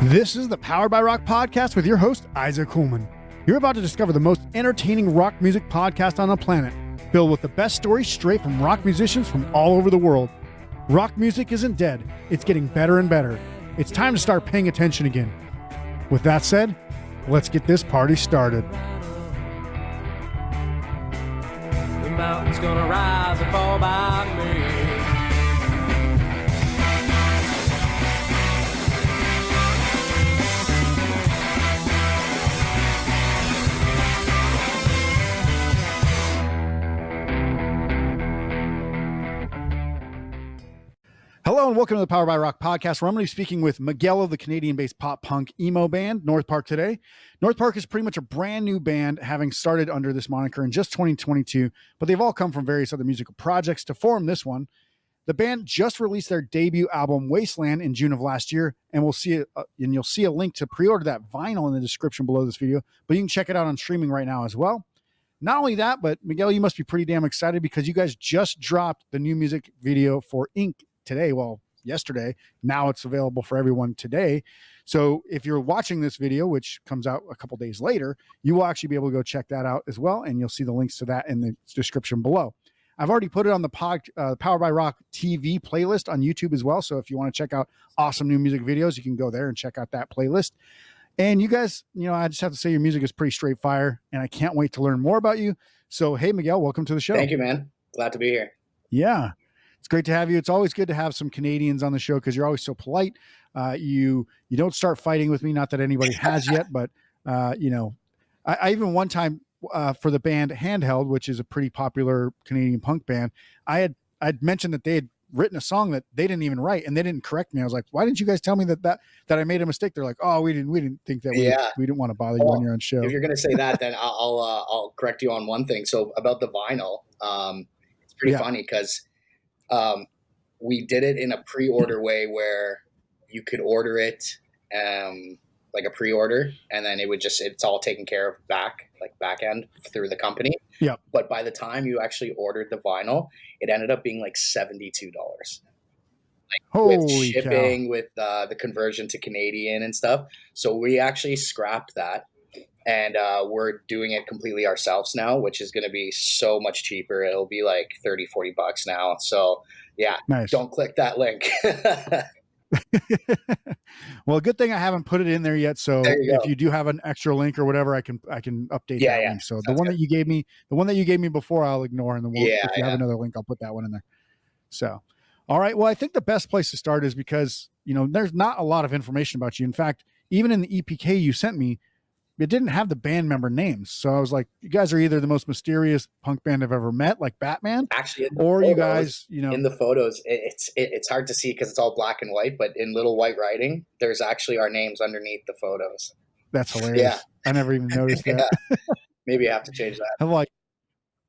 This is the Powered by Rock podcast with your host, Isaac Kuhlman. You're about to discover the most entertaining rock music podcast on the planet, filled with the best stories straight from rock musicians from all over the world. Rock music isn't dead. It's getting better and better. It's time to start paying attention again. With that said, let's get this party started. The mountain's gonna rise and fall by me. Hello and welcome to the Powered by Rock podcast, where I'm going to be speaking with Miguel of the Canadian-based pop-punk emo band, Northpark today. Northpark is pretty much a brand new band, having started under this moniker in just 2022, but they've all come from various other musical projects to form this one. The band just released their debut album, Wasteland, in June of last year, and you'll see a link to pre-order that vinyl in the description below this video, but you can check it out on streaming right now as well. Not only that, but Miguel, you must be pretty damn excited because you guys just dropped the new music video for Ink today. Well, yesterday. Now it's available for everyone today. So if you're watching this video, which comes out a couple days later, you will actually be able to go check that out as well. And you'll see the links to that in the description below. I've already put it on the Powered by Rock TV playlist on YouTube as well. So if you want to check out awesome new music videos, you can go there and check out that playlist. And you guys, I just have to say your music is pretty straight fire, and I can't wait to learn more about you. So, hey, Miguel, welcome to the show. Thank you, man. Glad to be here. Yeah. It's great to have you. It's always good to have some Canadians on the show because you're always so polite. You don't start fighting with me. Not that anybody has yet, but I even one time for the band Handheld, which is a pretty popular Canadian punk band, I'd mentioned that they had written a song that they didn't even write, and they didn't correct me. I was like, "Why didn't you guys tell me that I made a mistake?" They're like, "Oh, we didn't think that. We didn't want to bother you on your own show." If you're gonna say that, then I'll correct you on one thing. So about the vinyl, it's pretty funny because we did it in a pre-order way where you could order it like a pre-order, and then it's all taken care of back end through the company. Yeah. But by the time you actually ordered the vinyl, it ended up being like $72. With shipping, with the conversion to Canadian and stuff. So we actually scrapped that. And we're doing it completely ourselves now, which is going to be so much cheaper. It'll be like $30-$40 now. So yeah, nice. Don't click that link. Well, good thing I haven't put it in there yet. So if you do have an extra link or whatever, I can update that link. So the one that you gave me before, I'll ignore. And if you have another link, I'll put that one in there. So, all right. Well, I think the best place to start is because, there's not a lot of information about you. In fact, even in the EPK you sent me, it didn't have the band member names. So I was like, you guys are either the most mysterious punk band I've ever met, like Batman, actually, or photos, you guys, in the photos, it's hard to see because it's all black and white, but in little white writing, there's actually our names underneath the photos. That's hilarious. Yeah. I never even noticed that. Maybe I have to change that. I'm like,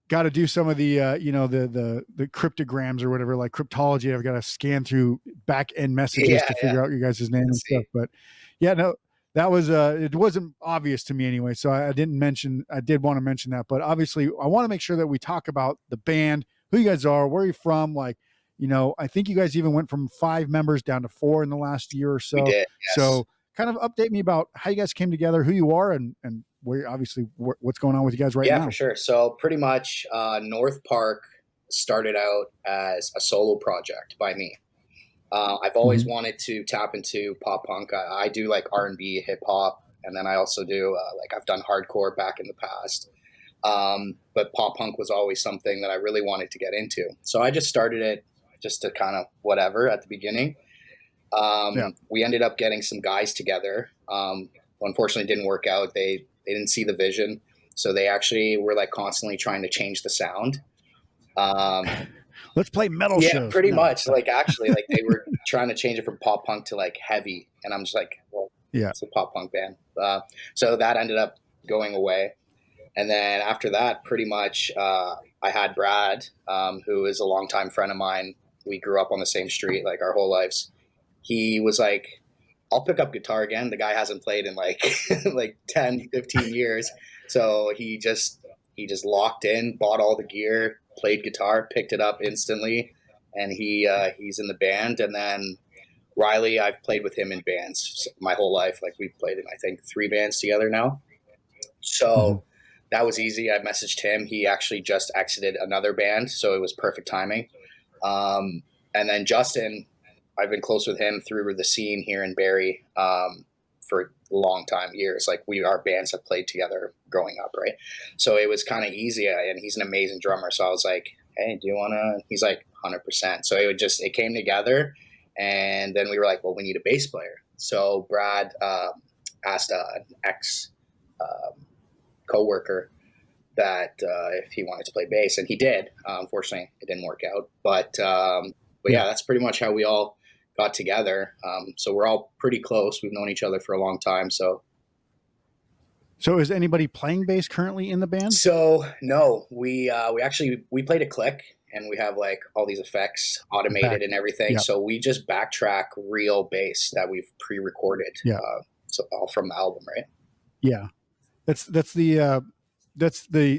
got to do some of the, the cryptograms or whatever, like cryptology. I've got to scan through back end messages to figure out your guys' name and stuff. But yeah, no, that was, it wasn't obvious to me anyway. So I did want to mention that, but obviously I want to make sure that we talk about the band, who you guys are, where you're from. Like, I think you guys even went from 5 members down to 4 in the last year or so. We did, yes. So kind of update me about how you guys came together, who you are, and where obviously what's going on with you guys right now. Yeah, for sure. So pretty much Northpark started out as a solo project by me. I've always wanted to tap into pop punk. I do like R&B, hip hop, and then I also do I've done hardcore back in the past. But pop punk was always something that I really wanted to get into. So I just started it just to kind of whatever at the beginning. We ended up getting some guys together. Unfortunately, it didn't work out. They didn't see the vision. So they actually were like constantly trying to change the sound. Let's play metal shows. Yeah, pretty much. Like actually, like they were trying to change it from pop punk to like heavy, and I'm just like, well, it's a pop punk band. So that ended up going away, and then after that, pretty much, I had Brad, who is a longtime friend of mine. We grew up on the same street like our whole lives. He was like, I'll pick up guitar again. The guy hasn't played in like 10, 15 years, so he just locked in, bought all the gear, played guitar, picked it up instantly, and he's in the band. And then Riley, I've played with him in bands my whole life. Like we've played in, I think, 3 bands together now. Mhm. So that was easy. I messaged him. He actually just exited another band, so it was perfect timing. And then Justin, I've been close with him through the scene here in Barrie for a long time, years. Like our bands have played together growing up, right? So it was kind of easy, and he's an amazing drummer. So I was like, "Hey, do you want to?" He's like, 100%. So it came together, and then we were like, "Well, we need a bass player." So Brad asked an ex coworker that if he wanted to play bass, and he did. Unfortunately, it didn't work out. But yeah, that's pretty much how we all got together. So we're all pretty close. We've known each other for a long time. So is anybody playing bass currently in the band? No, we played a click, and we have like all these effects automated and everything. Yep. So we just backtrack real bass that we've pre-recorded. Yeah. So all from the album, right? Yeah, that's the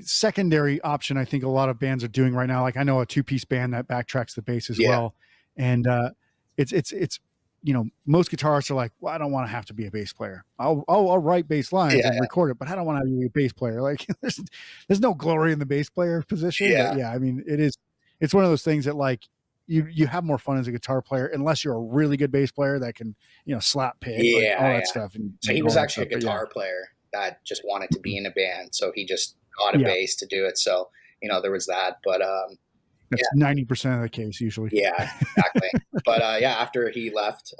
secondary option I think a lot of bands are doing right now. Like I know a 2-piece band that backtracks the bass as well, and it's most guitarists are like, well, I don't want to have to be a bass player. I'll write bass lines and record it, but I don't want to be a bass player. Like there's no glory in the bass player position. Yeah. But yeah, I mean it's one of those things that like you have more fun as a guitar player unless you're a really good bass player that can slap pick, all that stuff. And so he was actually a guitar player that just wanted to be in a band, so he just got a bass to do it. So there was that, but that's 90% of the case usually. Yeah, exactly. But after he left,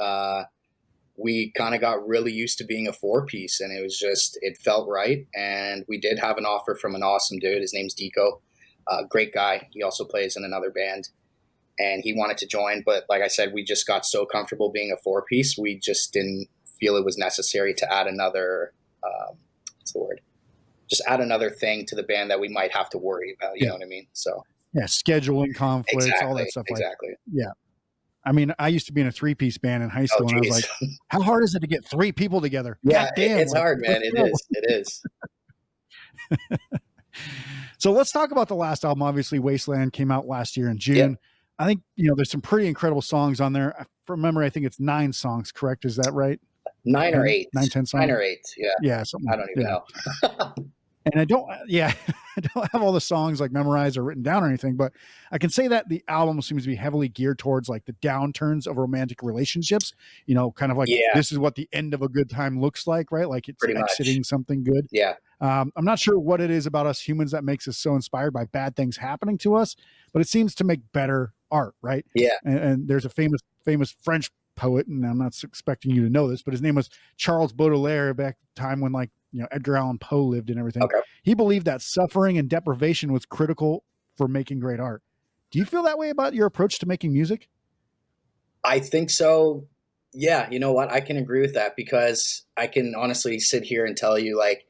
we kind of got really used to being a 4-piece, and it felt right. And we did have an offer from an awesome dude. His name's Deco, great guy. He also plays in another band, and he wanted to join. But like I said, we just got so comfortable being a 4-piece, we just didn't feel it was necessary to add another. What's the word? Just add another thing to the band that we might have to worry about. You know what I mean? So. Yeah, scheduling conflicts, all that stuff. Exactly. Yeah. I mean, I used to be in a 3-piece band in high school, and I was like, how hard is it to get 3 people together? Yeah, it's hard, man. It is. So let's talk about the last album. Obviously, Wasteland came out last year in June. Yep. I think, there's some pretty incredible songs on there. From memory, I think it's 9 songs, correct? Is that right? 9 or 8. 9, 10 songs? 9 or 8, yeah. Yeah. I don't even know. And I don't have all the songs like memorized or written down or anything, but I can say that the album seems to be heavily geared towards like the downturns of romantic relationships, kind of like this is what the end of a good time looks like, right? Like it's pretty exiting something good. Yeah. I'm not sure what it is about us humans that makes us so inspired by bad things happening to us, but it seems to make better art, right? Yeah. And there's a famous French poet, and I'm not expecting you to know this, but his name was Charles Baudelaire back time when like, Edgar Allan Poe lived and everything. Okay. He believed that suffering and deprivation was critical for making great art. Do you feel that way about your approach to making music? I think so. Yeah. You know what? I can agree with that, because I can honestly sit here and tell you like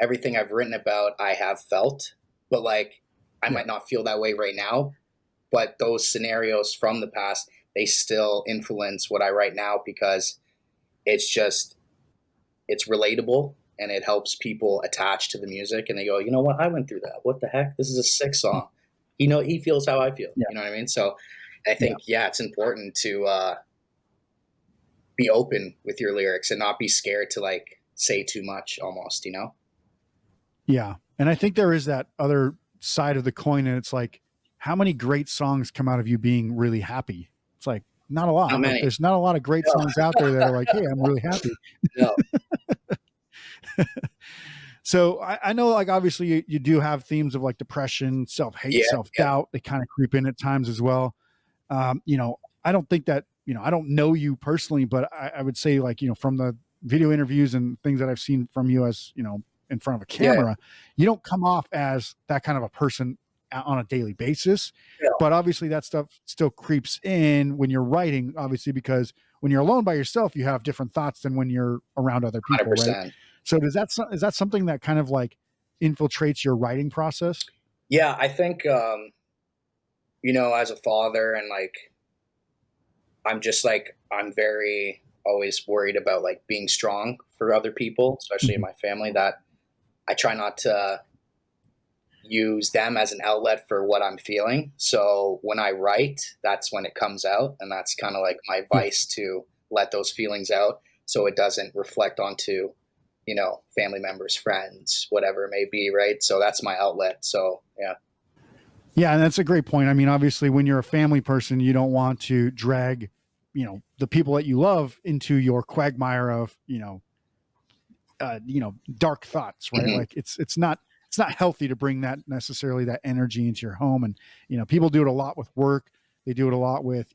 everything I've written about, I have felt, but like I might not feel that way right now, but those scenarios from the past, they still influence what I write now, because it's relatable. And it helps people attach to the music, and they go, you know what? I went through that. What the heck? This is a sick song. He feels how I feel. Yeah. You know what I mean? So I think, it's important to be open with your lyrics and not be scared to like say too much almost, Yeah. And I think there is that other side of the coin, and it's like, how many great songs come out of you being really happy? It's like, not a lot. Not many. There's not a lot of great songs out there that are like, hey, I'm really happy. No. So I know, like, obviously you do have themes of like depression, self-hate, self-doubt. They kind of creep in at times as well. I don't think that, I don't know you personally, but I would say like, from the video interviews and things that I've seen from you as, in front of a camera, you don't come off as that kind of a person on a daily basis. But obviously that stuff still creeps in when you're writing, obviously, because when you're alone by yourself, you have different thoughts than when you're around other people, 100%. right? So is that something that kind of like infiltrates your writing process? Yeah, I think, as a father, and like, I'm very always worried about like being strong for other people, especially in my family, that I try not to use them as an outlet for what I'm feeling. So when I write, that's when it comes out. And that's kind of like my advice to let those feelings out so it doesn't reflect onto, you know, family members, friends, whatever it may be, right? So that's my outlet. So yeah. Yeah, and that's a great point. I mean, obviously, when you're a family person, you don't want to drag, you know, the people that you love into your quagmire of, dark thoughts, right? Mhm. Like it's not healthy to bring that necessarily that energy into your home. And people do it a lot with work. They do it a lot with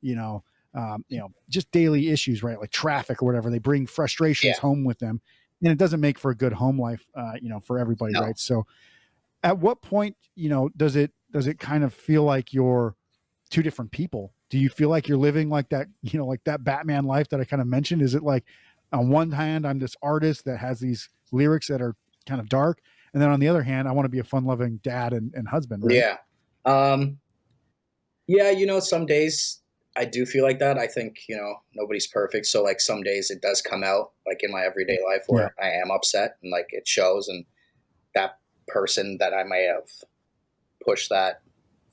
just daily issues, right? Like traffic or whatever. They bring frustrations Yeah. home with them, and it doesn't make for a good home life, for everybody, No. right? So, at what point, does it kind of feel like you're two different people? Do you feel like you're living like that, like that Batman life that I kind of mentioned? Is it like on one hand, I'm this artist that has these lyrics that are kind of dark, and then on the other hand, I want to be a fun loving dad and husband, right? Yeah. Yeah, some days I do feel like that. I think, nobody's perfect. So like some days it does come out like in my everyday life Yeah. where I am upset and like it shows, and that person that I may have pushed that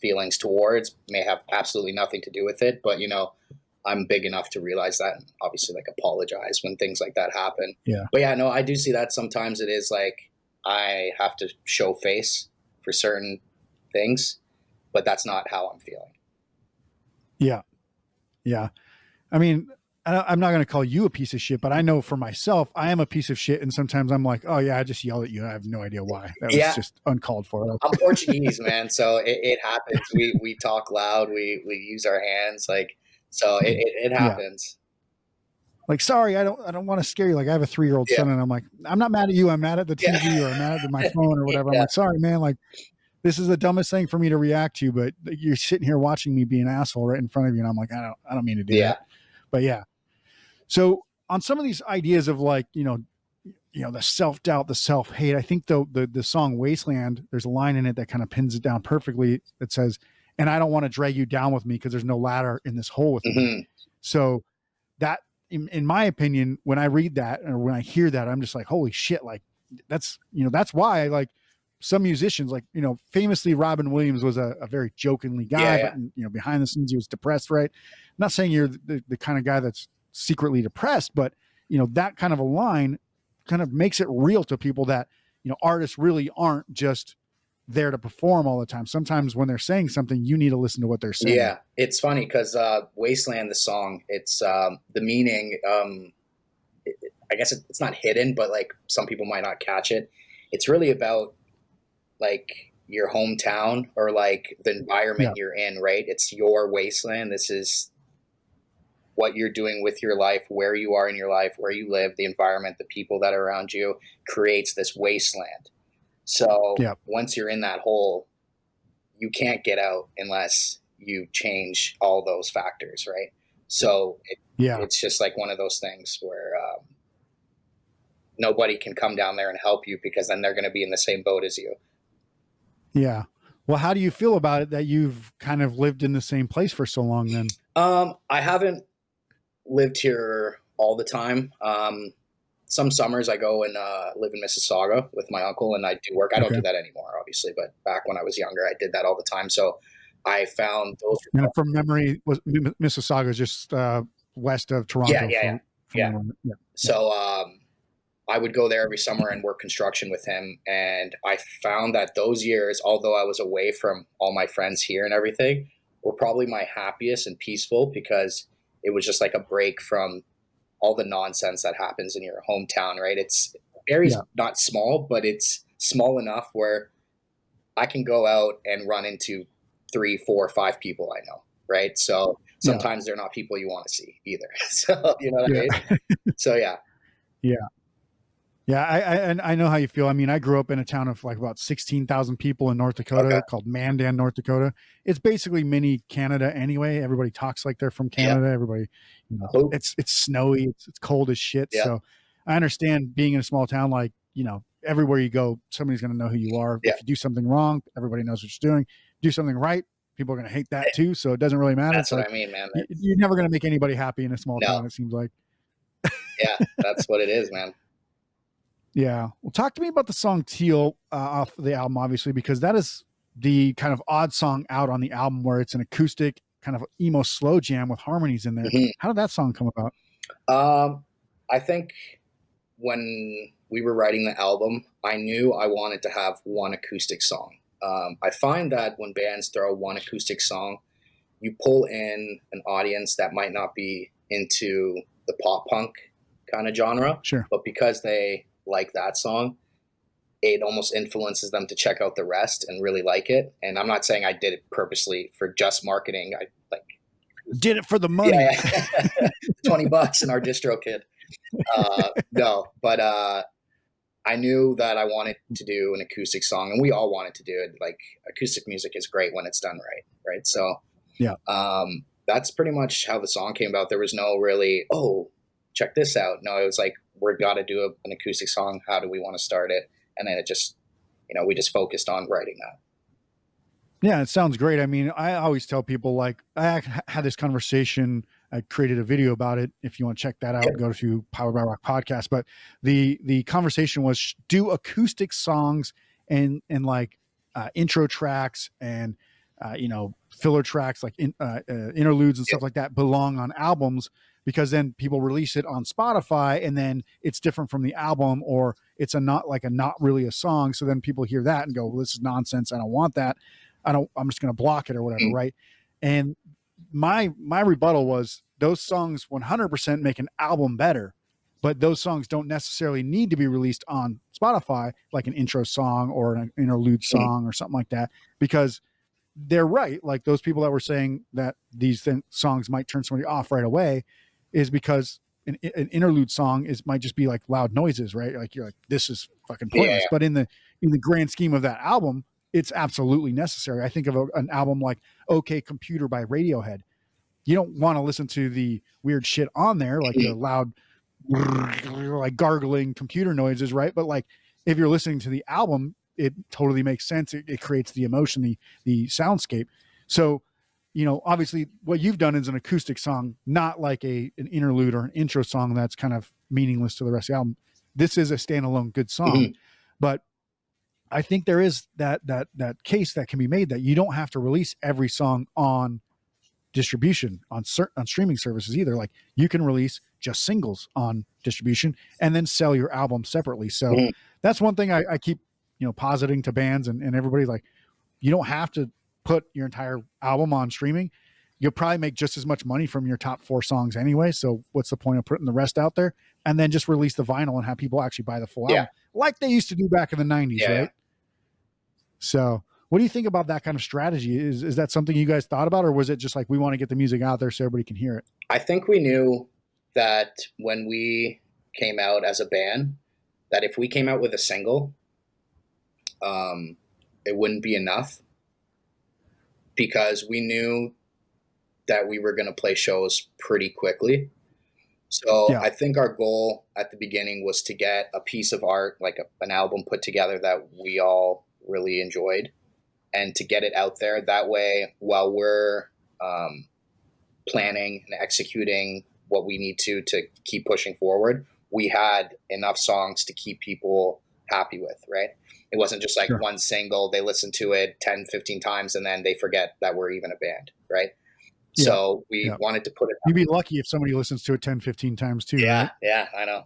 feelings towards may have absolutely nothing to do with it. But, I'm big enough to realize that and obviously like apologize when things like that happen. Yeah. But yeah, no, I do see that sometimes it is like I have to show face for certain things, but that's not how I'm feeling. Yeah. Yeah. I mean, I'm not going to call you a piece of shit, but I know for myself, I am a piece of shit. And sometimes I'm like, oh yeah, I just yelled at you. I have no idea why. That was just uncalled for. I'm Portuguese, man. So it happens. We talk loud. We use our hands. Like, so it happens. Like, sorry, I don't want to scare you. Like I have a 3-year-old son and I'm like, I'm not mad at you. I'm mad at the TV or I'm mad at my phone or whatever. I'm like, sorry, man. Like, this is the dumbest thing for me to react to, but you're sitting here watching me be an asshole right in front of you. And I'm like, I don't mean to do that. But yeah. So on some of these ideas of like, the self-doubt, the self-hate, I think the song Wasteland, there's a line in it that kind of pins it down perfectly that says, and I don't want to drag you down with me because there's no ladder in this hole with me. So that, in my opinion, when I read that or when I hear that, I'm just like, holy shit. Like that's why like some musicians, like, famously Robin Williams was a very jokingly guy, but behind the scenes, he was depressed, right? I'm not saying you're the kind of guy that's secretly depressed, but that kind of a line kind of makes it real to people that artists really aren't just there to perform all the time. Sometimes when they're saying something, you need to listen to what they're saying. Yeah, it's funny because Wasteland, the song, it's the meaning, I guess it's not hidden, but like some people might not catch it. It's really about like your hometown or like the environment you're in, right? It's your wasteland. This is what you're doing with your life, where you are in your life, where you live, the environment, the people that are around you creates this wasteland. So once you're in that hole, you can't get out unless you change all those factors, right? So it's just like one of those things where nobody can come down there and help you because then they're going to be in the same boat as you. Yeah. Well, how do you feel about it that you've kind of lived in the same place for so long then? I haven't lived here all the time. Some summers I go and live in Mississauga with my uncle and I do work. I don't do that anymore, obviously, but back when I was younger, I did that all the time. So I found those. And from memory, Mississauga is just west of Toronto. Yeah. So I would go there every summer and work construction with him. And I found that those years, although I was away from all my friends here and everything, were probably my happiest and peaceful because it was just like a break from all the nonsense that happens in your hometown, right? It's very not small, but it's small enough where I can go out and run into 3, 4, 5 people I know, right? So sometimes they're not people you want to see either. So, you know what I mean? So, yeah. Yeah, I know how you feel. I mean, I grew up in a town of like about 16,000 people in North Dakota called Mandan, North Dakota. It's basically mini Canada anyway. Everybody talks like they're from Canada. Everybody, it's snowy. It's cold as shit. So I understand being in a small town, like, everywhere you go, somebody's going to know who you are. If you do something wrong, everybody knows what you're doing. Do something right, people are going to hate that too. So it doesn't really matter. That's what I mean, man. You're never going to make anybody happy in a small town, it seems like. Yeah, that's what it is, man. Yeah. Well, talk to me about the song Teal off the album, obviously, because that is the kind of odd song out on the album where it's an acoustic kind of emo slow jam with harmonies in there. How did that song come about? I think when we were writing the album, I knew I wanted to have one acoustic song. I find that when bands throw one acoustic song, you pull in an audience that might not be into the pop punk kind of genre, Sure. but because they like that song, it almost influences them to check out the rest and really like it. And I'm not saying I did it purposely for just marketing. I like Did it for the money. yeah. $20 in our distro kid. No, but I knew that I wanted to do an acoustic song, and we all wanted to do it. Like, acoustic music is great when it's done right? So Yeah. That's pretty much how the song came about. There was no really, oh, check this out. No, it was like, we're got to do an acoustic song. How do we want to start it? And then it just, we just focused on writing that. Yeah, it sounds great. I mean, I always tell people, like, I had this conversation. I created a video about it. If you want to check that out, go to Powered by Rock podcast. But the conversation was, do acoustic songs and like intro tracks and filler tracks, like interludes and stuff like that, belong on albums, because then people release it on Spotify and then it's different from the album, or it's not really a song. So then people hear that and go, well, this is nonsense. I don't want that. I'm just going to block it or whatever. Right. And my rebuttal was, those songs 100% make an album better, but those songs don't necessarily need to be released on Spotify, like an intro song or an interlude song or something like that, because they're right. Like, those people that were saying that these songs might turn somebody off right away is because an interlude song might just be like loud noises, right? Like, you're like, this is fucking pointless. But in the grand scheme of that album, it's absolutely necessary. I think of an album like OK Computer by Radiohead. You don't want to listen to the weird shit on there, like the loud, like gargling computer noises, right? But like, if you're listening to the album, it totally makes sense. It creates the emotion, the soundscape. So, obviously what you've done is an acoustic song, not like an interlude or an intro song that's kind of meaningless to the rest of the album. This is a standalone good song, but I think there is that case that can be made that you don't have to release every song on distribution on streaming services either. Like, you can release just singles on distribution and then sell your album separately. So that's one thing I keep, positing to bands and everybody, like, you don't have to put your entire album on streaming. You'll probably make just as much money from your top 4 songs anyway. So what's the point of putting the rest out there? And then just release the vinyl and have people actually buy the full album, like they used to do back in the 90s, right? So what do you think about that kind of strategy? Is that something you guys thought about, or was it just like, we want to get the music out there so everybody can hear it? I think we knew that when we came out as a band, that if we came out with a single, it wouldn't be enough, because we knew that we were going to play shows pretty quickly. So I think our goal at the beginning was to get a piece of art, like an album put together that we all really enjoyed, and to get it out there. That way, while we're planning and executing what we need to keep pushing forward, we had enough songs to keep people happy with, right? It wasn't just like one single, they listen to it 10, 15 times and then they forget that we're even a band, right? So we wanted to put it. You'd be lucky if somebody listens to it 10, 15 times too. Right? Yeah, I know.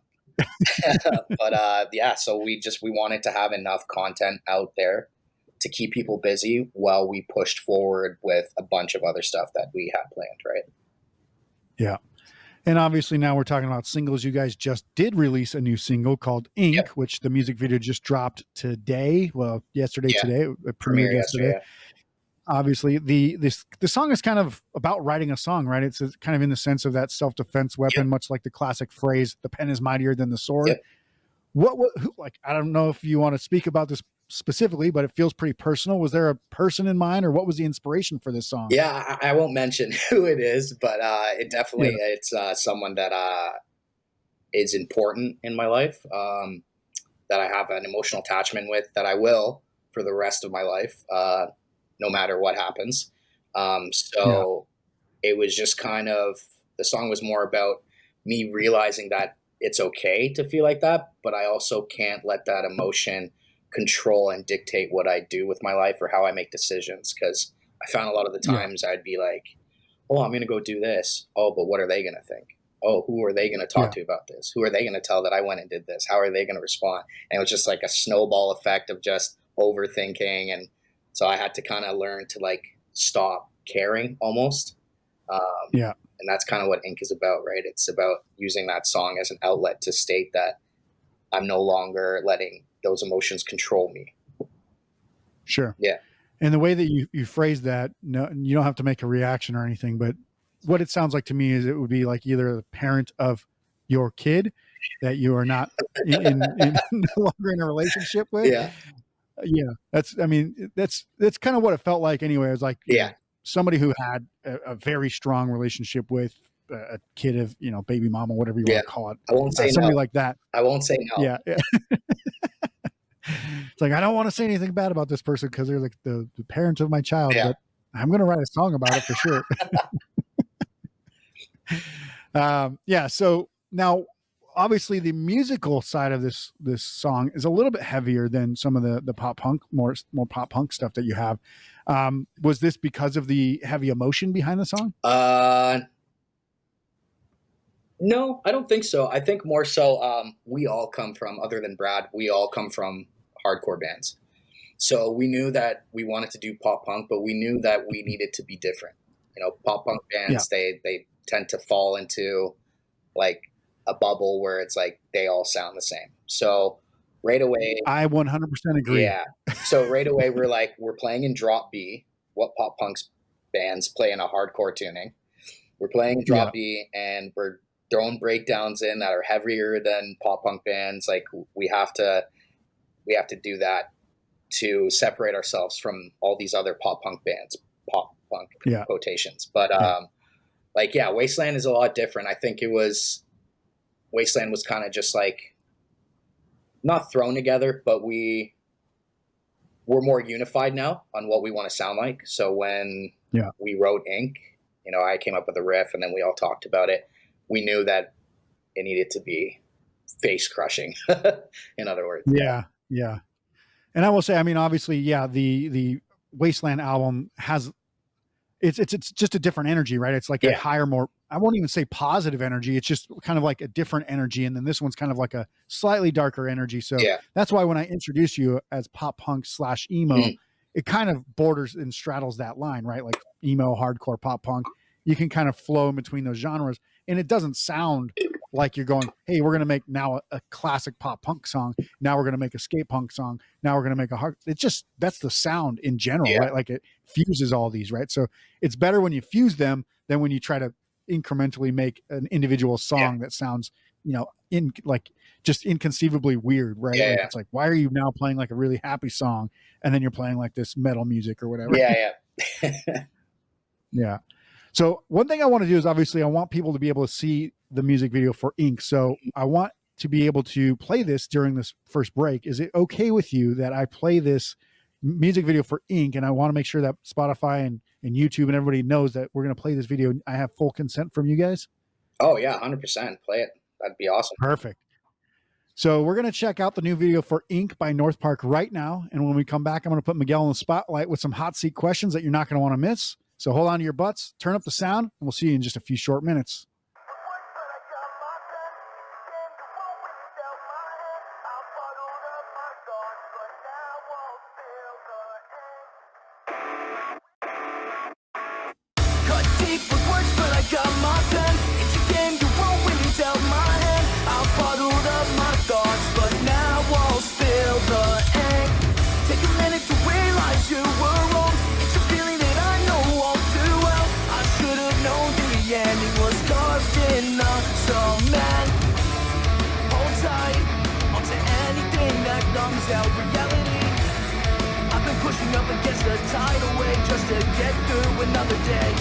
But so we wanted to have enough content out there to keep people busy while we pushed forward with a bunch of other stuff that we had planned, right? Yeah. And obviously now we're talking about singles. You guys just did release a new single called Ink, which the music video just dropped today. Well, yesterday, today, it premiered yesterday. Obviously the song is kind of about writing a song, right? It's kind of in the sense of that self-defense weapon, much like the classic phrase, the pen is mightier than the sword. Like, I don't know if you want to speak about this specifically, but it feels pretty personal. Was there a person in mind, or what was the inspiration for this song? Yeah, I won't mention who it is, but it definitely, it's someone that is important in my life, that I have an emotional attachment with, that I will for the rest of my life, no matter what happens. It was just kind of, the song was more about me realizing that it's okay to feel like that, but I also can't let that emotion control and dictate what I do with my life or how I make decisions. Because I found a lot of the times I'd be like, oh, I'm going to go do this. Oh, but what are they going to think? oh, who are they going to talk Yeah. to about this? Who are they going to tell that I went and did this? How are they going to respond? And it was just like a snowball effect of just overthinking. And so I had to kind of learn to like stop caring almost. Yeah. And that's kind of what Ink is about, right? It's about using that song as an outlet to state that I'm no longer letting those emotions control me. Sure. Yeah. And the way that you phrase that, no, you don't have to make a reaction or anything, but what it sounds like to me is it would be like either the parent of your kid that you are not in no longer in a relationship with. Yeah. Yeah. That's kind of what it felt like anyway. It was like, you know, somebody who had a very strong relationship with a kid of, you know, baby mama, whatever you want to call it. I won't say somebody no. like that. I won't say no. Yeah. It's like, I don't want to say anything bad about this person because they're like the parent of my child, but I'm going to write a song about it for sure. So now obviously the musical side of this song is a little bit heavier than some of the pop punk, more pop punk stuff that you have. Was this because of the heavy emotion behind the song? No, I don't think so. I think more so, we all come from, other than Brad, we all come from hardcore bands. So we knew that we wanted to do pop punk, but we knew that we needed to be different. You know, pop punk bands, they tend to fall into like a bubble where it's like they all sound the same. So right away, I 100% agree. Yeah. So right away, we're playing in drop B, what pop punk's bands play in a hardcore tuning. We're playing drop B, and we're throwing breakdowns in that are heavier than pop punk bands. Like we have to do that to separate ourselves from all these other pop punk bands, pop punk quotations. But Wasteland is a lot different. I think Wasteland was kind of just like not thrown together, but we're more unified now on what we want to sound like. So when we wrote Ink, you know, I came up with a riff and then we all talked about it. We knew that it needed to be face crushing, in other words. Yeah. Yeah. And I will say, I mean, obviously, the Wasteland album has, it's just a different energy, right? It's like a higher, more, I won't even say positive energy. It's just kind of like a different energy. And then this one's kind of like a slightly darker energy. So that's why when I introduced you as pop punk / emo, it kind of borders and straddles that line, right? Like emo, hardcore, pop punk. You can kind of flow in between those genres. And it doesn't sound like you're going, hey, we're going to make now a classic pop punk song. Now we're going to make a skate punk song. Now we're going to make a hard. It's just, that's the sound in general, right? Like it fuses all these, right? So it's better when you fuse them than when you try to incrementally make an individual song that sounds, you know, just inconceivably weird, right? It's like, why are you now playing like a really happy song and then you're playing like this metal music or whatever? Yeah. So one thing I want to do is obviously I want people to be able to see the music video for Ink. So I want to be able to play this during this first break. Is it okay with you that I play this music video for Ink? And I want to make sure that Spotify and YouTube and everybody knows that we're going to play this video. I have full consent from you guys. Oh yeah, 100%. Play it. That'd be awesome. Perfect. So we're going to check out the new video for Ink by Northpark right now. And when we come back, I'm going to put Miguel in the spotlight with some hot seat questions that you're not going to want to miss. So hold on to your butts, turn up the sound, and we'll see you in just a few short minutes. Cut deep with words, but I got my pen. It's a game you won't win, it's out my hand. I've bottled up my thoughts, but now I'll spill the ink. Take a minute to realize you were wrong. It's a feeling that I know all too well. I should have known the ending was carved in the cement. Hold tight onto anything that comes out reality. I've been pushing up against the tidal wave just to get through another day.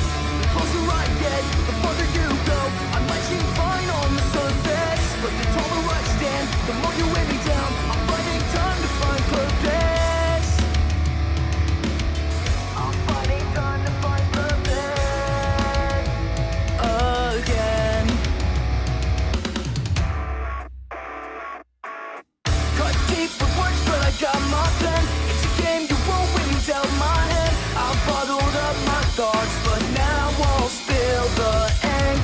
The closer I get, the further you go. I might seem fine on the surface, but the taller I stand, the more you weigh me down. I'm finding time to find purpose. I'm finding time to find purpose again. Cut deep with words, but I got my pen. It's a game you won't win, it's out my hand. I've bottled up my thoughts, but now I'll spill the ink.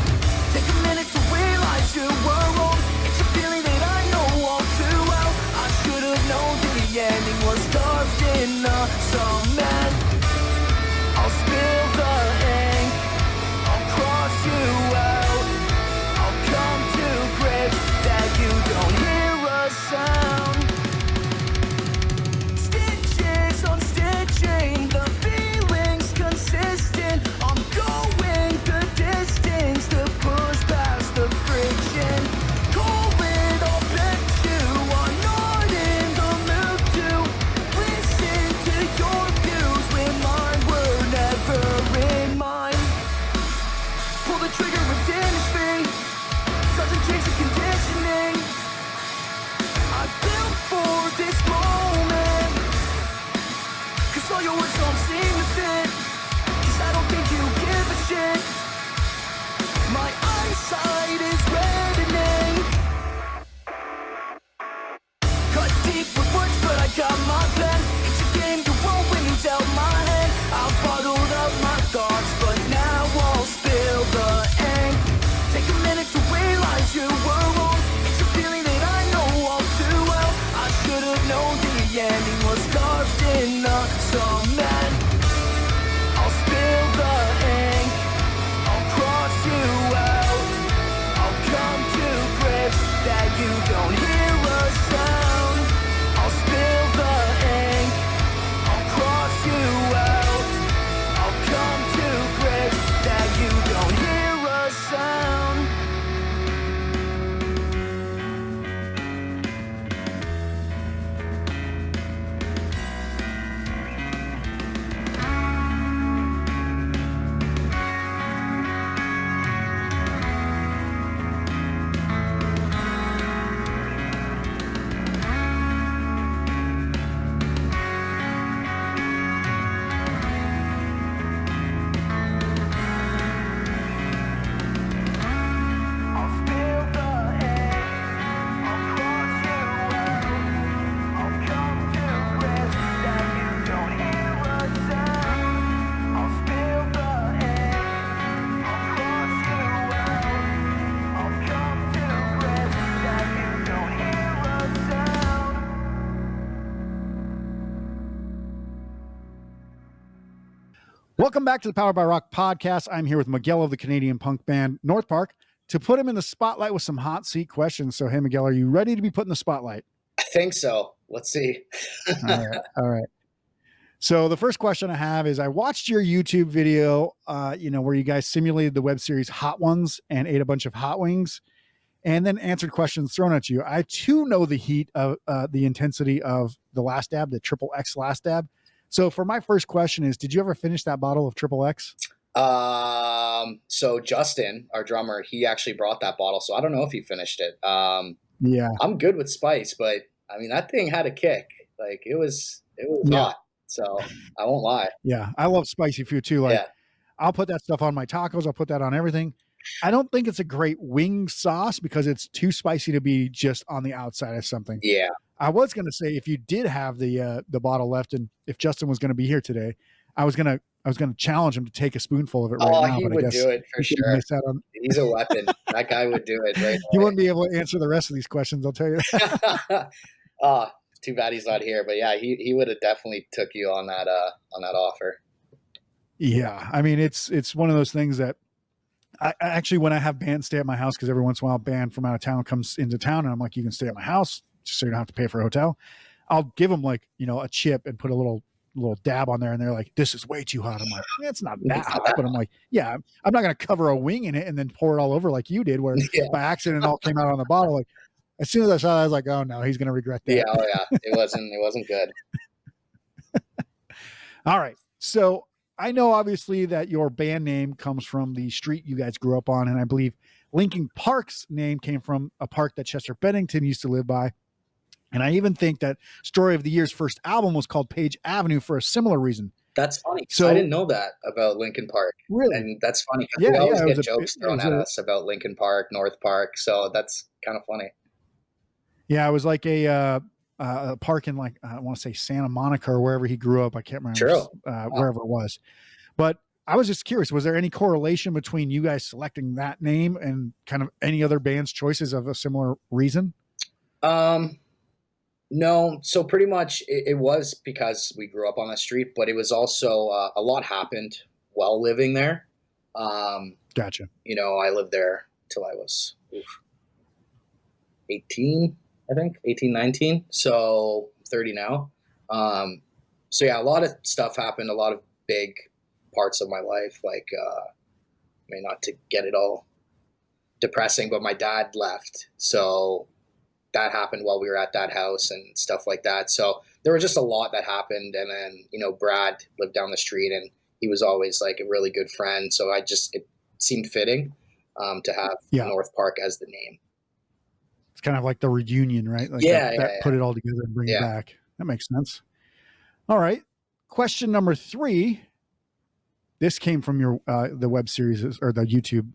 Welcome back to the Powered by Rock podcast. I'm here with Miguel of the Canadian punk band Northpark to put him in the spotlight with some hot seat questions. So, hey, Miguel, are you ready to be put in the spotlight? I think so. Let's see. All right. So the first question I have is, I watched your YouTube video, where you guys simulated the web series Hot Ones and ate a bunch of hot wings and then answered questions thrown at you. I too know the heat of the intensity of the last dab, the triple X last dab. So for my first question is, did you ever finish that bottle of triple X? So Justin, our drummer, he actually brought that bottle. So I don't know if he finished it. Yeah, I'm good with spice, but I mean, that thing had a kick. Like it was hot. So I won't lie. Yeah. I love spicy food too. Like I'll put that stuff on my tacos. I'll put that on everything. I don't think it's a great wing sauce because it's too spicy to be just on the outside of something. Yeah. I was going to say, if you did have the bottle left, and if Justin was going to be here today, I was going to challenge him to take a spoonful of it right now. He but would I guess do it for sure. He's a weapon. That guy would do it. Right. He wouldn't be able to answer the rest of these questions. I'll tell you that. Too bad he's not here. But yeah, he would have definitely took you on that offer. Yeah, I mean, it's one of those things that I actually, when I have bands stay at my house, because every once in a while a band from out of town comes into town, and I'm like, you can stay at my house just so you don't have to pay for a hotel. I'll give them like, a chip and put a little dab on there, and they're like, this is way too hot. I'm like, it's not that hot, but I'm like, yeah, I'm not going to cover a wing in it and then pour it all over like you did, where by accident it all came out on the bottle. Like as soon as I saw that, I was like, oh no, he's going to regret that. Yeah, it wasn't good. All right, so I know obviously that your band name comes from the street you guys grew up on, and I believe Linkin Park's name came from a park that Chester Bennington used to live by. And I even think that Story of the Year's first album was called Page Avenue for a similar reason. That's funny. So I didn't know that about Linkin Park. Really? And that's funny because we always get jokes thrown at us about Linkin Park, Northpark. So that's kind of funny. Yeah, it was like a park in, like, I want to say Santa Monica or wherever he grew up. I can't remember wherever it was. But I was just curious, was there any correlation between you guys selecting that name and kind of any other band's choices of a similar reason? No. So pretty much it was because we grew up on the street, but it was also a lot happened while living there. Gotcha. I lived there till I was 18, I think, 18, 19. So 30 now. So yeah, a lot of stuff happened, a lot of big parts of my life. Like, not to get it all depressing, but my dad left. So that happened while we were at that house and stuff like that. So there was just a lot that happened. And then, Brad lived down the street and he was always like a really good friend. So it seemed fitting to have Northpark as the name. It's kind of like the reunion, right? Like put it all together and bring it back. That makes sense. All right. Question number 3. This came from your the web series or the YouTube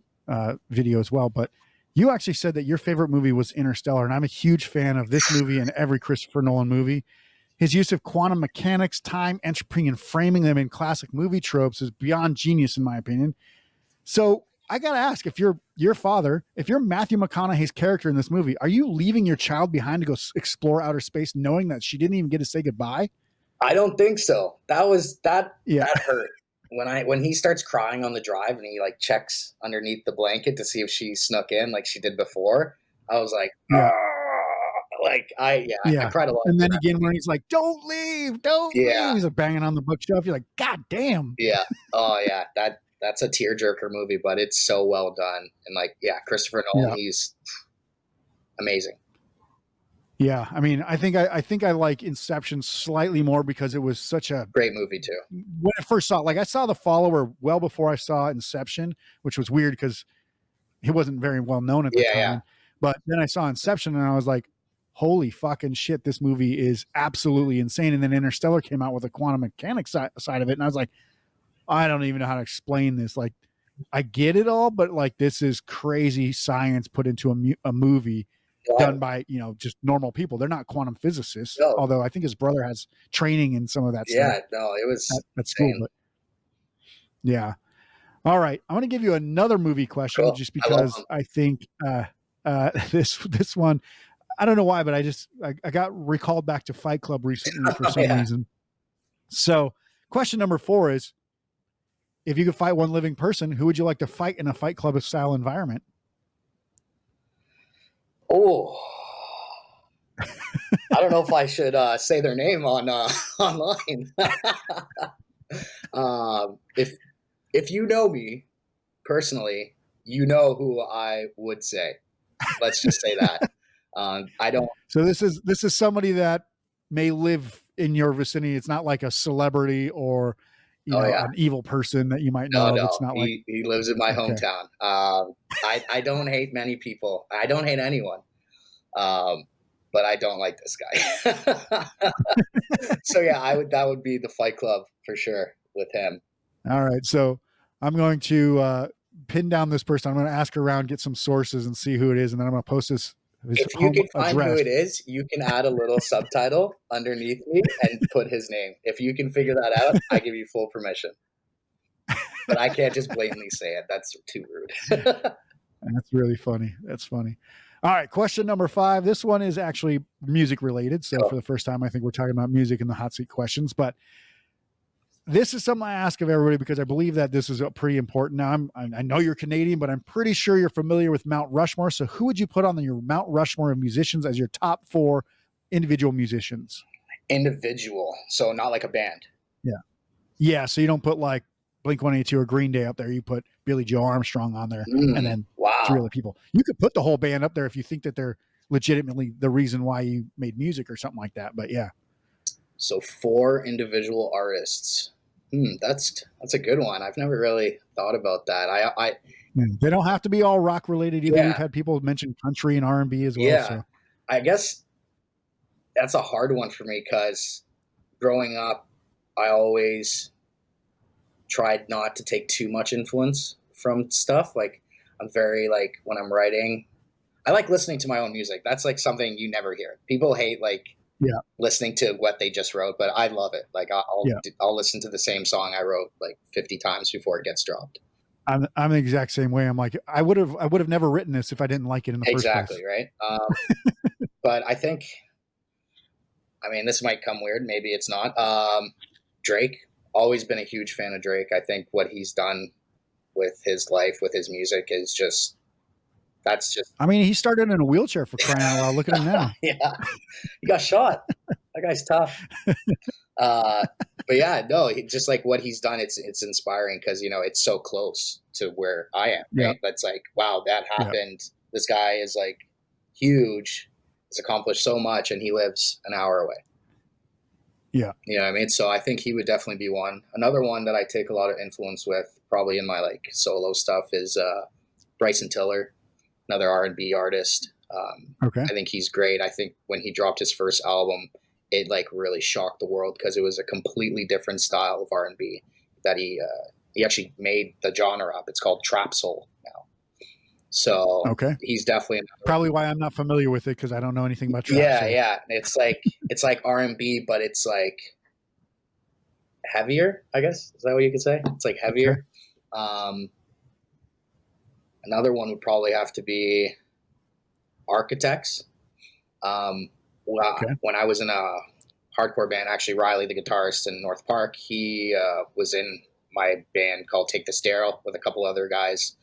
video as well, but you actually said that your favorite movie was Interstellar, and I'm a huge fan of this movie and every Christopher Nolan movie. His use of quantum mechanics, time, entropy, and framing them in classic movie tropes is beyond genius, in my opinion. So I got to ask, if you're your father, if you're Matthew McConaughey's character in this movie, are you leaving your child behind to go explore outer space knowing that she didn't even get to say goodbye? I don't think so. That hurt. When he starts crying on the drive and he like checks underneath the blanket to see if she snuck in like she did before, I was like, I cried a lot. And then again, when he's like, don't leave, leave. He's like banging on the bookshelf. You're like, God damn. Yeah. Oh yeah. That's a tearjerker movie, but it's so well done. And Christopher Nolan, he's amazing. Yeah, I mean, I think I like Inception slightly more because it was such a great movie too. When I first saw it, I saw The Follower well before I saw Inception, which was weird because it wasn't very well known at the time. Yeah. But then I saw Inception and I was like, holy fucking shit, this movie is absolutely insane. And then Interstellar came out with a quantum mechanics side of it, and I was like, I don't even know how to explain this. Like, I get it all, but this is crazy science put into a movie. Done by just normal people. They're not quantum physicists, although I think his brother has training in some of that stuff. Yeah, no, it was that's cool. But yeah, all right. I'm going to give you another movie question, just because I think this one, I don't know why, but I got recalled back to Fight Club recently for some reason. So question number 4 is, if you could fight one living person, who would you like to fight in a Fight Club style environment? Oh, I don't know if I should say their name on online. If you know me personally, you know who I would say. Let's just say that. I don't. So this is somebody that may live in your vicinity. It's not like a celebrity or an evil person that you might know of. It's not he lives in my hometown. I don't hate many people. I don't hate anyone. But I don't like this guy. So yeah, that would be the Fight Club for sure with him. All right. So I'm going to pin down this person. I'm going to ask around, get some sources and see who it is. And then I'm going to post his if you can find who it is, you can add a little subtitle underneath me and put his name. If you can figure that out, I give you full permission. But I can't just blatantly say it. That's too rude. That's really funny. That's funny. All right. Question number 5. This one is actually music related. So for the first time, I think we're talking about music in the hot seat questions, but this is something I ask of everybody because I believe that this is pretty important. Now I know you're Canadian, but I'm pretty sure you're familiar with Mount Rushmore. So who would you put on your Mount Rushmore of musicians as your top 4 individual musicians? Individual. So not like a band. Yeah. Yeah. So you don't put like Blink-182 or Green Day up there. You put Billy Joe Armstrong on there and then 3 other people. You could put the whole band up there if you think that they're legitimately the reason why you made music or something like that. But yeah. So 4 individual artists. That's a good one. I've never really thought about that. They don't have to be all rock related either. Yeah. We've had people mention country and R&B as well. Yeah. So. I guess that's a hard one for me because growing up, I always tried not to take too much influence from stuff. Like I'm very like when I'm writing, I like listening to my own music. That's like something you never hear. People hate listening to what they just wrote, but I love it. Like I'll listen to the same song I wrote like 50 times before it gets dropped. I'm the exact same way. I'm like, I would have never written this if I didn't like it in the first place. Exactly. Right. But I think, this might come weird. Maybe it's not. Drake, always been a huge fan of Drake. I think what he's done with his life, with his music is just, he started in a wheelchair for crying out loud. Look at him now. Yeah. He got shot. That guy's tough. But yeah, no, just like what he's done, it's inspiring because, it's so close to where I am. Right? Yeah. That's like, wow, that happened. Yeah. This guy is like huge. He's accomplished so much and he lives an hour away. Yeah. You know what I mean? So I think he would definitely be one. Another one that I take a lot of influence with probably in my like solo stuff is Bryson Tiller, another R&B artist. I think he's great. I think when he dropped his first album, it like really shocked the world because it was a completely different style of R&B that he actually made the genre up. It's called trap soul now. So he's definitely probably why I'm not familiar with it because I don't know anything about trap soul. Yeah. It's like R&B, but it's like heavier, I guess. Is that what you could say? It's like heavier. Okay. Another one would probably have to be Architects. When I was in a hardcore band, actually Riley, the guitarist in Northpark, he was in my band called Take the Sterile with a couple other guys.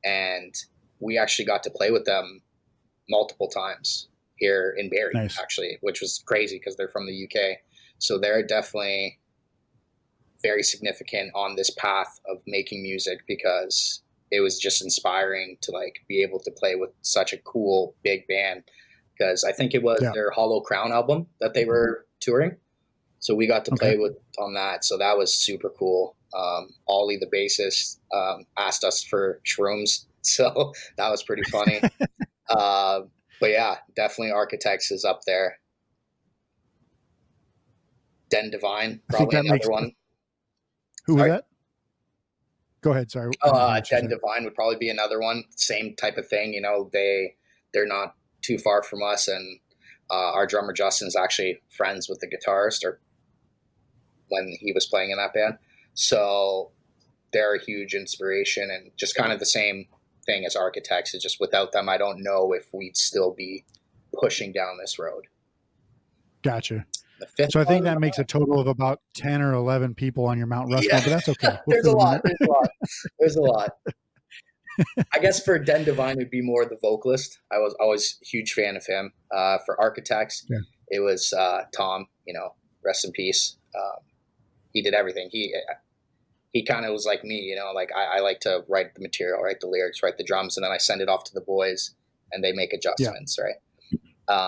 And we actually got to play with them multiple times here in Barrie, actually, which was crazy because they're from the UK. So they're definitely very significant on this path of making music because it was just inspiring to like be able to play with such a cool big band. Because I think it was their Hollow Crown album that they were touring. So we got to play on that. So that was super cool. Ollie, the bassist, asked us for shrooms. So that was pretty funny. But yeah, definitely Architects is up there. Den Divine, probably another one. Who was that? Go ahead. Sorry. Den Divine would probably be another one. Same type of thing. They're not too far from us, and our drummer Justin's actually friends with the guitarist, or when he was playing in that band. So they're a huge inspiration, and just kind of the same thing as Architects. It's just without them, I don't know if we'd still be pushing down this road. Gotcha. The fifth So I think one, that makes a total of about 10 or 11 people on your Mount Rushmore, but that's okay. We'll there's a fit 'em in lot. there. There's a lot. I guess for Den Divine, it'd be more the vocalist. I was always a huge fan of him. For Architects, Yeah. it was Tom. Rest in peace. He did everything. He kind of was like me. Like I like to write the material, write the lyrics, write the drums, and then I send it off to the boys, and they make adjustments. Right.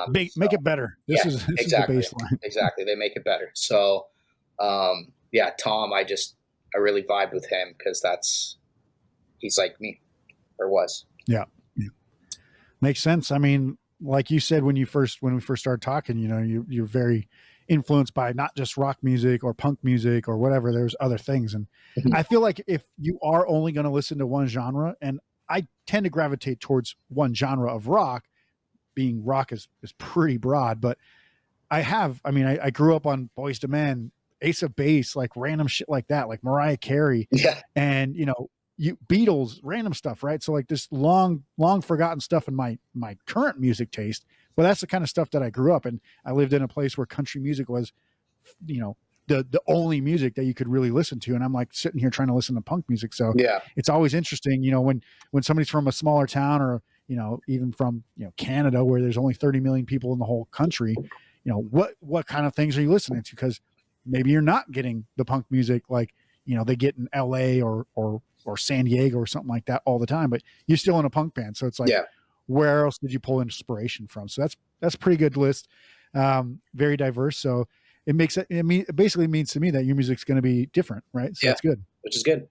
Make it better. This is exactly, the baseline. exactly. They make it better. So, Tom, I really vibed with him because he's like me, or was. Yeah. Makes sense. I mean, like you said, when we first started talking, you're very influenced by not just rock music or punk music or whatever. There's other things. And I feel like if you are only going to listen to one genre, and I tend to gravitate towards one genre of rock, being rock is pretty broad, but I grew up on Boyz II Men, Ace of Base, like random shit like that, like Mariah Carey, and Beatles, random stuff, right? So like this long forgotten stuff in my current music taste. Well, that's the kind of stuff that I grew up in. I lived in a place where country music was, the only music that you could really listen to. And I'm like sitting here trying to listen to punk music. So it's always interesting, when somebody's from a smaller town or, even from, Canada, where there's only 30 million people in the whole country, what kind of things are you listening to? Because maybe you're not getting the punk music like, they get in LA or San Diego or something like that all the time, but you're still in a punk band. So it's like, where else did you pull inspiration from? So that's a pretty good list. Very diverse. So it basically means to me that your music's going to be different, right? So that's good. Which is good.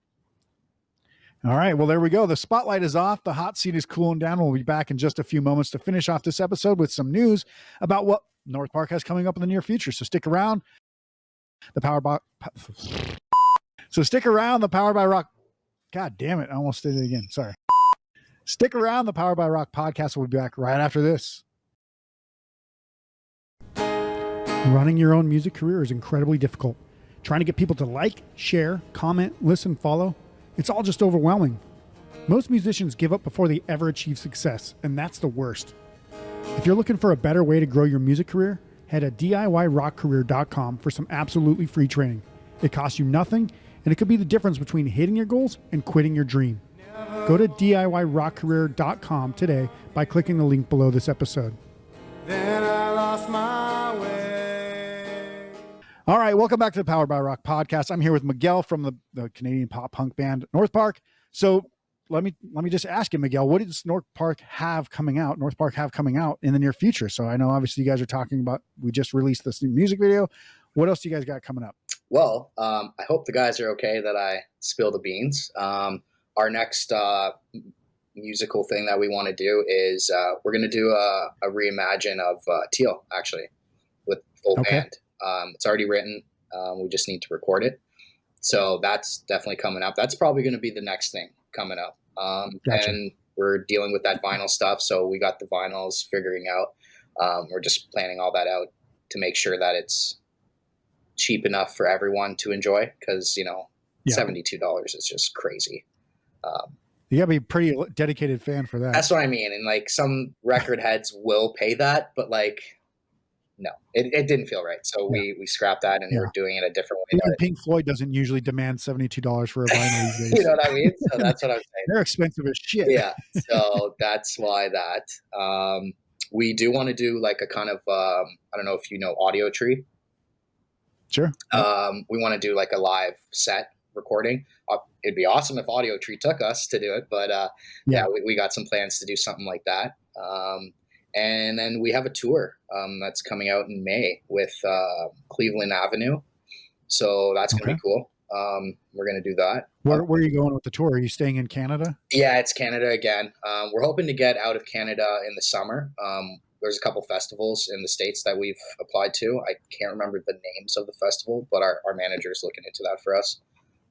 All right. Well, there we go. The spotlight is off. The hot seat is cooling down. We'll be back in just a few moments to finish off this episode with some news about what Northpark has coming up in the near future. So stick around. Stick around. The Powered by Rock. God damn it. I almost did it again. Sorry. Stick around. The Powered by Rock podcast will be back right after this. Running your own music career is incredibly difficult. Trying to get people to like, share, comment, listen, follow. It's all just overwhelming. Most musicians give up before they ever achieve success, and that's the worst. If you're looking for a better way to grow your music career, head to DIYrockcareer.com for some absolutely free training. It costs you nothing, and it could be the difference between hitting your goals and quitting your dream. Go to DIYrockcareer.com today by clicking the link below this episode. Then I lost my way. All right, welcome back to the Powered by Rock podcast. I'm here with Miguel from the Canadian pop punk band Northpark. So let me just ask you, Miguel, what does Northpark have coming out in the near future? So I know obviously you guys are talking about, we just released this new music video. What else do you guys got coming up? Well, I hope the guys are okay that I spill the beans. Our next musical thing that we want to do is we're going to do a reimagine of Teal, actually, with full band. It's already written. We just need to record it. So that's definitely coming up. That's probably going to be the next thing coming up. Gotcha. And we're dealing with that vinyl stuff. So we got the vinyls figuring out. We're just planning all that out to make sure that it's cheap enough for everyone to enjoy. Because, $72 is just crazy. You gotta be a pretty dedicated fan for that. That's what I mean. And like some record heads will pay that, but like, no, it didn't feel right. So we scrapped that and we're doing it a different way. Even Pink Floyd doesn't usually demand $72 for a vinyl these days. You know what I mean? So that's what I'm saying. They're expensive as shit. Yeah. So that's why that. We do want to do like a kind of, I don't know if you know Audio Tree. Sure. We want to do like a live set recording. It'd be awesome if Audio Tree took us to do it, but we got some plans to do something like that. And then we have a tour that's coming out in May with Cleveland Avenue. So that's going to be cool. We're going to do that. Where are you going with the tour? Are you staying in Canada? Yeah, it's Canada again. We're hoping to get out of Canada in the summer. There's a couple festivals in the States that we've applied to. I can't remember the names of the festival, but our manager is looking into that for us.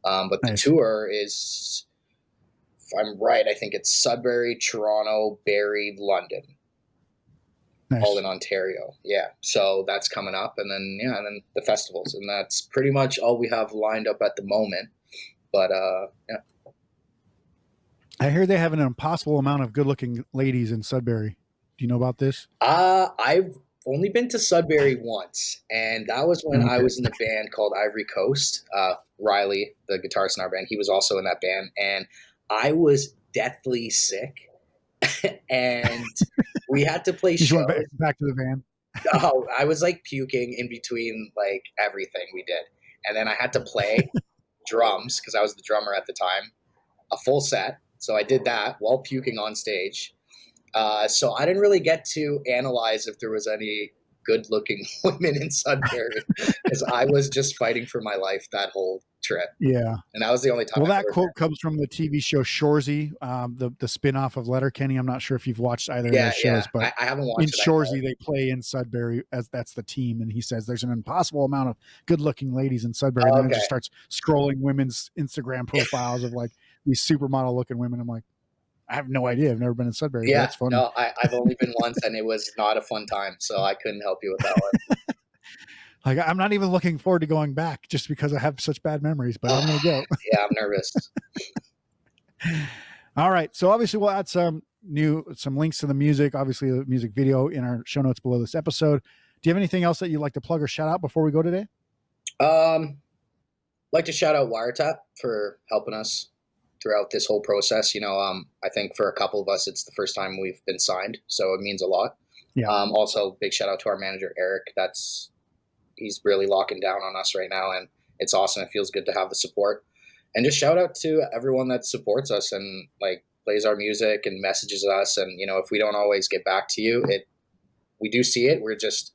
But the tour is, if I'm right, I think it's Sudbury, Toronto, Barrie, London. All in Ontario. Yeah. So that's coming up. And then the festivals. And that's pretty much all we have lined up at the moment. But I hear they have an impossible amount of good looking ladies in Sudbury. Do you know about this? I've only been to Sudbury once, and that was when I Okay. was in a band called Ivory Coast. Riley, the guitarist in our band, he was also in that band, and I was deathly sick, and we had to play You just shows. went back to the van. Oh, I was like puking in between like everything we did, and then I had to play drums because I was the drummer at the time, a full set. So I did that while puking on stage. So I didn't really get to analyze if there was any good-looking women in Sudbury because I was just fighting for my life that whole trip, Yeah. and that was the only time. Well, I've that ever quote comes from the TV show Shoresy, the spinoff of Letterkenny. I'm not sure if you've watched either of those shows, but I haven't watched in it. I know. Shoresy, they play in Sudbury as that's the team, and he says there's an impossible amount of good-looking ladies in Sudbury, and then it Okay. just starts scrolling women's Instagram profiles of like these supermodel-looking women. I'm like, I have no idea. I've never been in Sudbury, but Yeah, that's funny. no, I've only been once, and it was not a fun time, so I couldn't help you with that one. Like, I'm not even looking forward to going back just because I have such bad memories, but I'm going to go. Yeah, I'm nervous. All right. So obviously we'll add some links to the music, obviously the music video in our show notes below this episode. Do you have anything else that you'd like to plug or shout out before we go today? Like to shout out Wiretap for helping us throughout this whole process. I think for a couple of us, it's the first time we've been signed, so it means a lot. Yeah. Also, big shout out to our manager, Eric. He's really locking down on us right now, and it's awesome. It feels good to have the support. And just shout out to everyone that supports us and like plays our music and messages us. And, if we don't always get back to you, we do see it. We're just,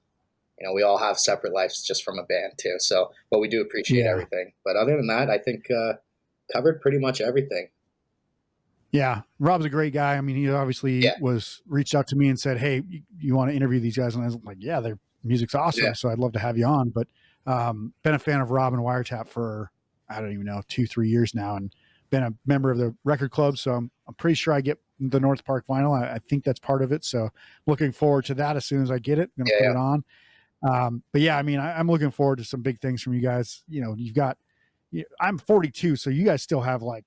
we all have separate lives just from a band too. So, but we do appreciate everything. But other than that, I think covered pretty much everything. Yeah. Rob's a great guy. I mean, he obviously reached out to me and said, hey, you want to interview these guys? And I was like, yeah, their music's awesome. Yeah. So I'd love to have you on. But been a fan of Rob and Wiretap for, I don't even know, 2-3 years now, and been a member of the record club. So I'm pretty sure I get the Northpark vinyl. I think that's part of it. So looking forward to that as soon as I get it. I'm going to put it on. But yeah, I mean, I'm looking forward to some big things from you guys. I'm 42, so you guys still have like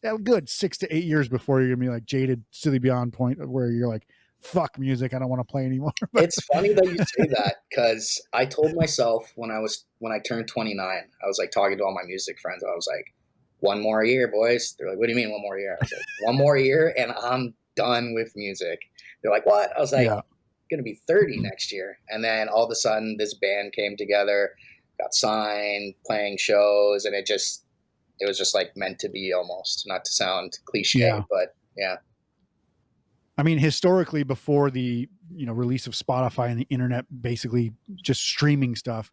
a good 6 to 8 years before you're gonna be like jaded to the beyond point where you're like, fuck music, I don't want to play anymore. It's funny that you say that, because I told myself when I turned 29, I was like talking to all my music friends. I was like, one more year, boys. They're like, what do you mean one more year? I was like, one more year and I'm done with music. They're like, what? I was like, I'm gonna be 30 next year. And then all of a sudden this band came together, got signed, playing shows, and it was just like meant to be, almost, not to sound cliche, but yeah. I mean, historically, before the release of Spotify and the internet, basically just streaming stuff,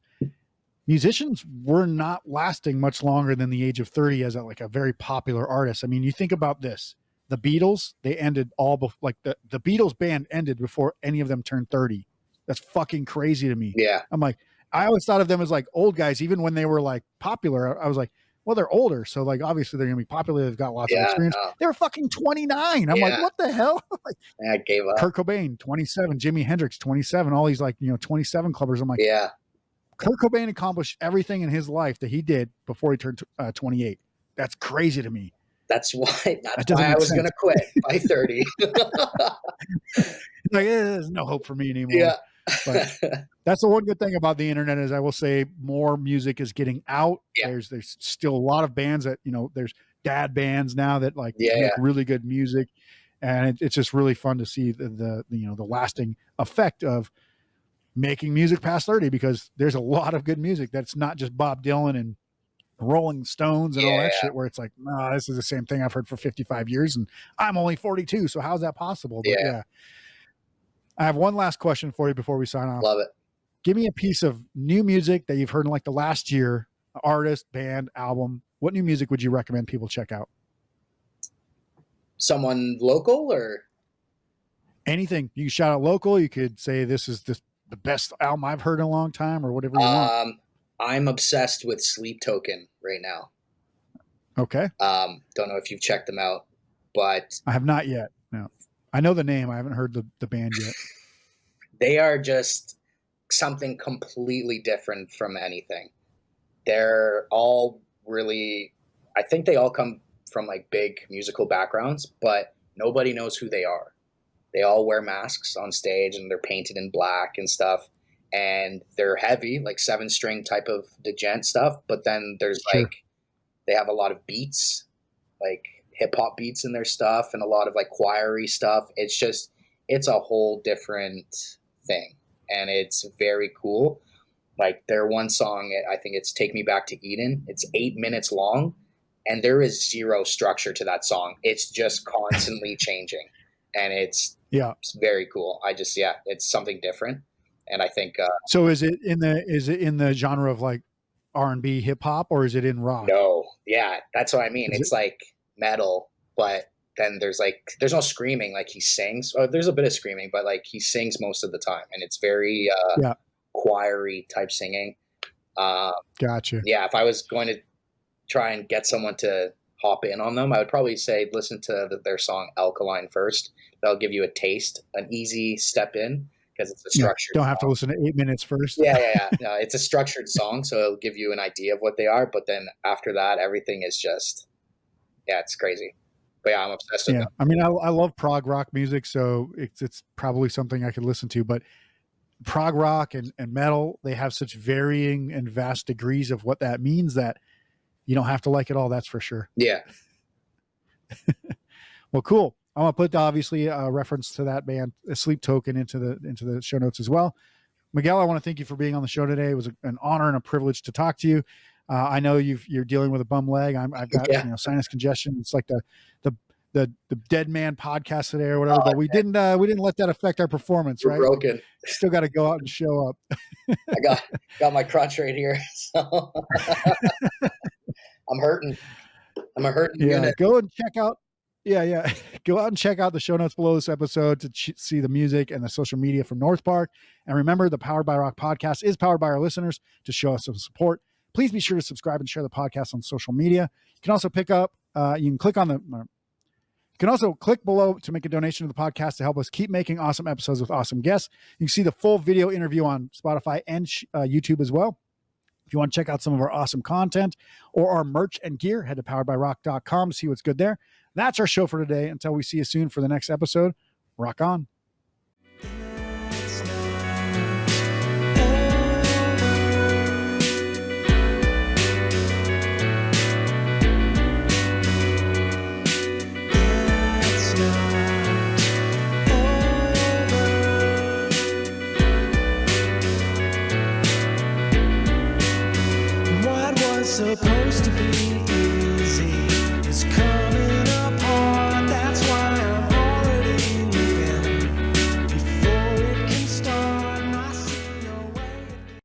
musicians were not lasting much longer than the age of 30 as a very popular artist. I mean, you think about this: the Beatles, they ended the Beatles band ended before any of them turned 30. That's fucking crazy to me. Yeah, I'm like, I always thought of them as like old guys, even when they were like popular. I was like, well, they're older, so like obviously they're gonna be popular. They've got lots of experience. No. They were fucking 29. I'm like, what the hell? Like, I gave up. Kurt Cobain, 27. Jimi Hendrix, 27. All these 27 clubbers. I'm like, yeah. Kurt Cobain accomplished everything in his life that he did before he turned 28. That's crazy to me. That's why I was gonna quit by 30. Like, there's no hope for me anymore. Yeah. But that's the one good thing about the internet is I will say more music is getting out. Yeah. There's still a lot of bands that, there's dad bands now that make really good music. And it's just really fun to see the lasting effect of making music past 30, because there's a lot of good music that's not just Bob Dylan and Rolling Stones and all that shit, where it's like, no, this is the same thing I've heard for 55 years and I'm only 42. So how's that possible? But yeah. I have one last question for you before we sign off. Love it. Give me a piece of new music that you've heard in like the last year, artist, band, album. What new music would you recommend people check out? Someone local or anything? You can shout out local. You could say this is the best album I've heard in a long time, or whatever you want. I'm obsessed with Sleep Token right now. Okay. Don't know if you've checked them out, but I have not yet. No. I know the name. I haven't heard the band yet. They are just something completely different from anything. They're all really, I think they all come from like big musical backgrounds, but nobody knows who they are. They all wear masks on stage and they're painted in black and stuff. And they're heavy, like 7-string type of djent stuff. But then there's Sure. like, they have a lot of beats, like hip hop beats in their stuff, and a lot of like choiry stuff. It's a whole different thing. And it's very cool. Like their one song, I think it's Take Me Back to Eden. It's 8 minutes long, and there is zero structure to that song. It's just constantly changing, and it's very cool. It's something different. And I think so is it in the genre of like R&B hip hop, or is it in rock? no, yeah, that's what I mean. It's like metal, but then there's no screaming. Like he sings, or there's a bit of screaming, but like he sings most of the time, and it's very choiry type singing. Gotcha. Yeah, if I was going to try and get someone to hop in on them, I would probably say listen to their song Alkaline first. That'll give you a taste, an easy step in, because it's a structured don't have to listen to 8 minutes first. Yeah. No, it's a structured song, so it'll give you an idea of what they are. But then after that, everything is just, it's crazy. But yeah, I'm obsessed with them. I mean, I love prog rock music, so it's probably something I could listen to. But prog rock and metal, they have such varying and vast degrees of what that means that you don't have to like it all. That's for sure. Yeah. Well, cool. I'm gonna put obviously a reference to that band, a Sleep Token, into the show notes as well. Miguel, I want to thank you for being on the show today. It was an honor and a privilege to talk to you. I know you're dealing with a bum leg. I've got sinus congestion. It's like the Dead Man podcast today or whatever. But we didn't let that affect our performance. We're right? Broken. Still got to go out and show up. I got my crotch right here. So I'm hurting. I'm a hurting unit. Go and check out. Go out and check out the show notes below this episode to see the music and the social media from Northpark. And remember, the Powered by Rock podcast is powered by our listeners to show us some support. Please be sure to subscribe and share the podcast on social media. You can also click below to make a donation to the podcast to help us keep making awesome episodes with awesome guests. You can see the full video interview on Spotify and YouTube as well. If you want to check out some of our awesome content or our merch and gear, head to poweredbyrock.com to see what's good there. That's our show for today. Until we see you soon for the next episode, rock on.